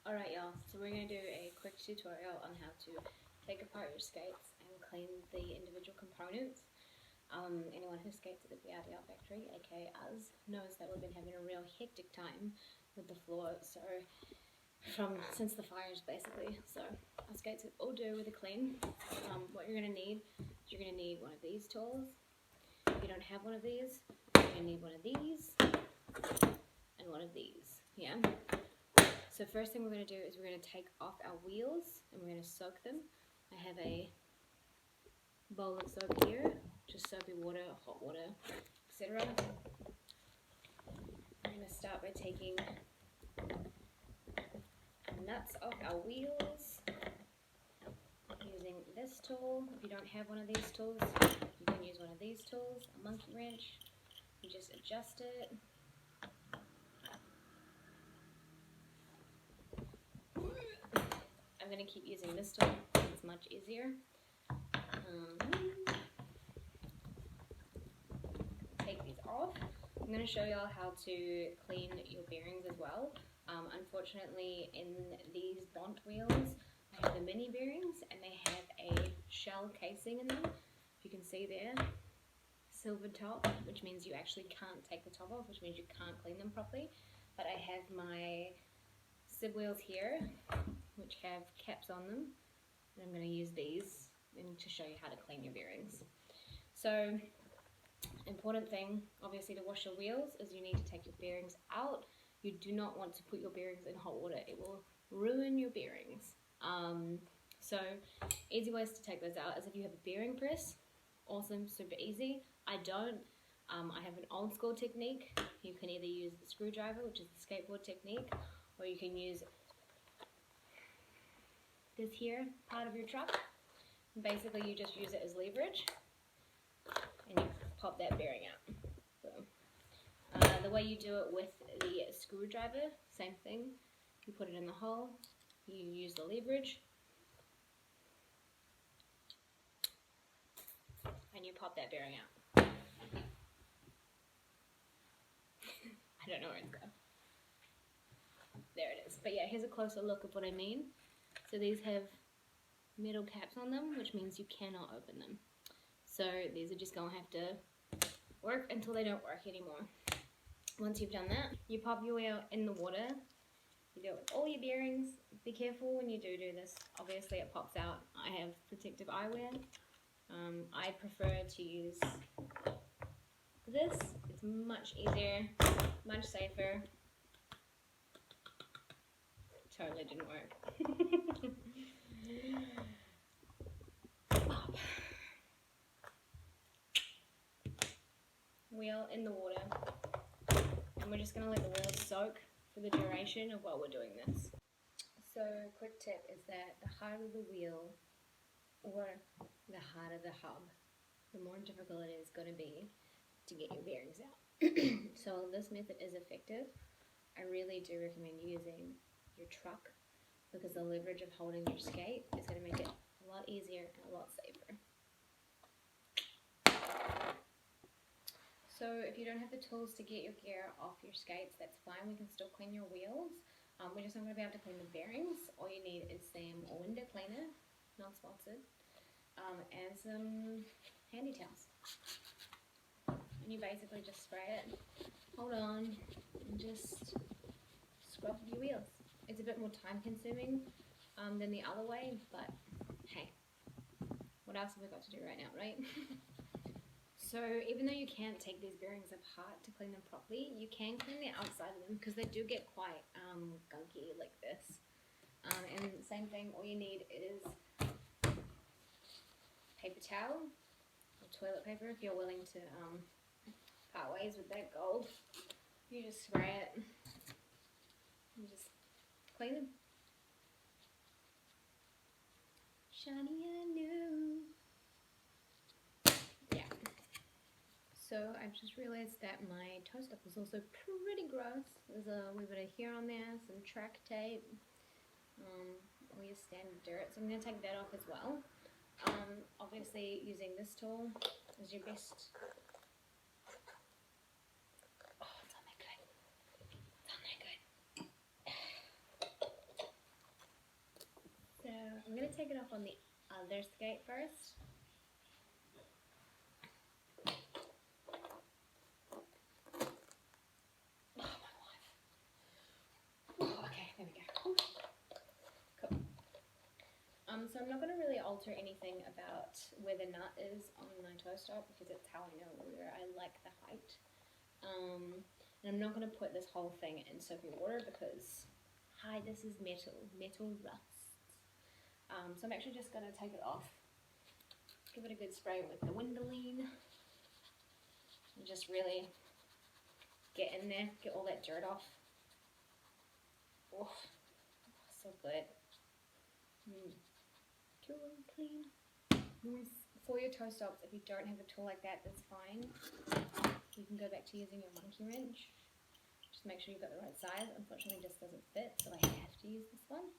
Alright y'all, so we're going to do a quick tutorial on how to take apart your skates and clean the individual components. Anyone who skates at the VRDL factory, aka us, knows that we've been having a real hectic time with the floor, so since the fires basically. So our skates are all due with a clean. What you're going to need is you're going to need one of these tools. If you don't have one of these, you're going to need one of these and one of these, yeah? So first thing we're going to do is we're going to take off our wheels and we're going to soak them. I have a bowl of soap here, just soapy water, hot water, etc. We're going to start by taking nuts off our wheels using this tool. If you don't have one of these tools, you can use one of these tools, a monkey wrench. You just adjust it. I'm going to keep using this tool, it's much easier. Take these off. I'm going to show y'all how to clean your bearings as well. Unfortunately, in these Bont wheels, I have the mini bearings and they have a shell casing in them. If you can see there, silver top, which means you actually can't take the top off, which means you can't clean them properly. But I have my SIB wheels here, which have caps on them, and I'm going to use these to show you how to clean your bearings. So, important thing, obviously, to wash your wheels is you need to take your bearings out. You do not want to put your bearings in hot water. It will ruin your bearings. So, easy ways to take those out is if you have a bearing press, awesome, super easy. I don't. I have an old school technique. You can either use the screwdriver, which is the skateboard technique, or you can use this here part of your truck. Basically, you just use it as leverage, and you pop that bearing out. So, the way you do it with the screwdriver, same thing. You put it in the hole, you use the leverage, and you pop that bearing out. I don't know where it's going. There it is. But yeah, here's a closer look of what I mean. So these have metal caps on them, which means you cannot open them. So these are just going to have to work until they don't work anymore. Once you've done that, you pop your wheel in the water. You do it with all your bearings. Be careful when you do this. Obviously it pops out. I have protective eyewear. I prefer to use this. It's much easier, much safer. Totally didn't work. Wheel in the water, and we're just going to let the wheel soak for the duration of while we're doing this. So, quick tip is that the harder the wheel or the harder the hub, the more difficult it is going to be to get your bearings out. So this method is effective. I really do recommend using your truck because the leverage of holding your skate is going to make it a lot easier and a lot safer. So if you don't have the tools to get your gear off your skates, that's fine. We can still clean your wheels. We're just not going to be able to clean the bearings. All you need is some window cleaner, not sponsored, and some handy towels. And you basically just spray it, hold on, and just scrub your wheels. It's a bit more time consuming than the other way, but hey, what else have we got to do right now, right? So even though you can't take these bearings apart to clean them properly, you can clean the outside of them because they do get quite gunky like this. And same thing, all you need is paper towel or toilet paper if you're willing to part ways with that gold. You just spray it and just clean them. Shiny and new. Yeah. So I've just realized that my toe stuff was also pretty gross. There's a wee bit of hair on there, some track tape, all your standard dirt. So I'm going to take that off as well. Obviously using this tool is your best. Oh, it's on there good. It's on there good. take it off on the other skate first. Oh my life. Oh, okay, there we go. Cool. So I'm not going to really alter anything about where the nut is on my toe stop because it's how I know where I like the height. And I'm not going to put this whole thing in soapy water because, hi, this is metal. Metal rusts. So I'm actually just going to take it off, give it a good spray with the Windoline, and just really get in there, get all that dirt off. Oh, so good. Cool and clean. For your toe stops, if you don't have a tool like that, that's fine. You can go back to using your monkey wrench. Just make sure you've got the right size. Unfortunately, this doesn't fit, so I have to use this one.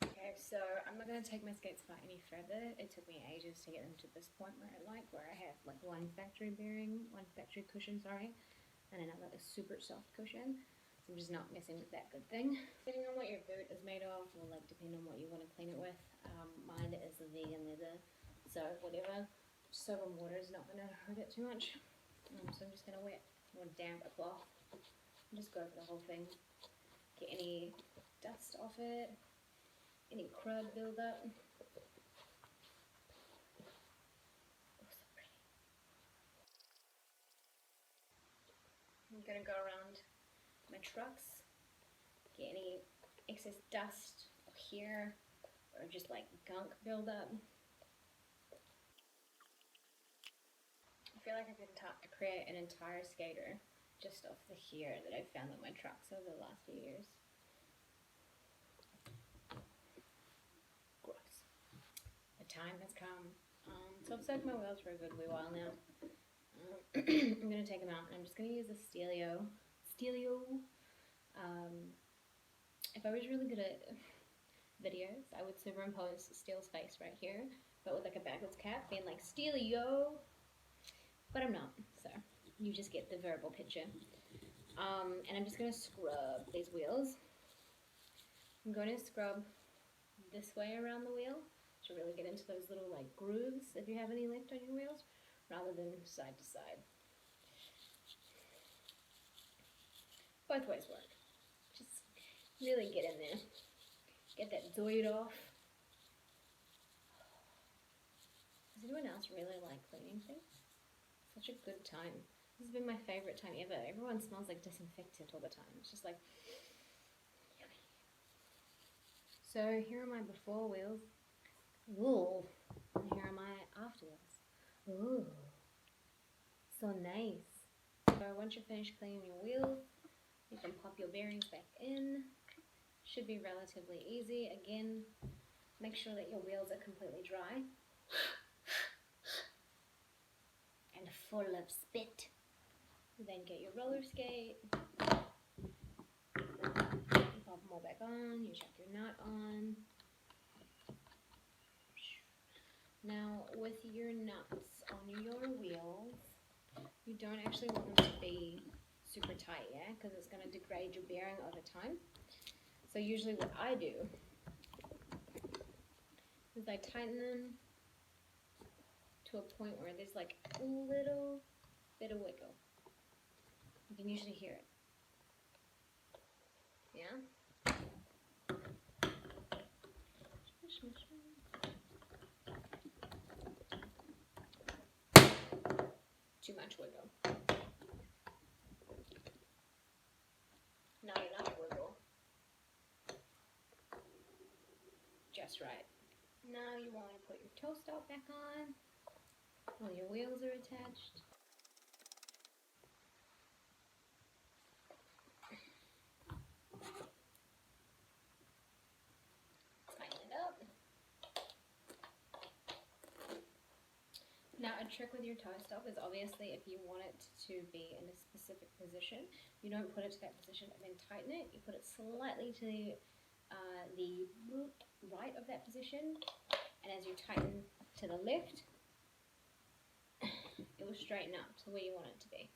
Okay, so I'm not going to take my skates apart any further. It took me ages to get them to this point where I have like one factory cushion, and another super soft cushion. So I'm just not messing with that good thing. Depending on what your boot is made of, or like depending on what you want to clean it with. Mine is the vegan leather, so whatever. Soap and water is not going to hurt it too much. So I'm just going to wet or damp a cloth and just go over the whole thing. Get any dust off it, any crud build up. Oh, so pretty. I'm going to go around my trucks, get any excess dust here or just like gunk build up. I feel like I could create an entire skater just off the hair that I've found on my trucks over the last few years. Gross. The time has come. So I've soaked my wheels for a good wee while now. I'm going to take them out and I'm just going to use the Stelio. If I was really good at videos, I would superimpose Steele's face right here, but with like a backwards cap, being like, Stelio! But I'm not, so you just get the verbal picture. And I'm just going to scrub these wheels. I'm going to scrub this way around the wheel to really get into those little like grooves, if you have any left on your wheels, rather than side to side. Both ways work. Just really get in there. Get that zoid off. Does anyone else really like cleaning things? Such a good time. This has been my favorite time ever. Everyone smells like disinfectant all the time. It's just like yummy. So here are my before wheels. Ooh. And here are my after wheels. Ooh. So nice. So once you're finished cleaning your wheels, you can pop your bearings back in. Should be relatively easy. Again, make sure that your wheels are completely dry and full of spit. Then get your roller skate, you pop them all back on, you chuck your nut on. Now with your nuts on your wheels, you don't actually want them to be super tight, yeah, because it's going to degrade your bearing over time. So usually what I do is I tighten them to a point where there's like a little bit of wiggle. You can usually hear it. Yeah? Too much wiggle. Not enough wiggle. Just right. Now you want to put your toe stop back on. All your wheels are attached. Tighten it up. Now a trick with your toe stop is obviously if you want it to be in a specific position, you don't put it to that position and then tighten it. You put it slightly to the right of that position, and as you tighten to the left, straighten up to where you want it to be.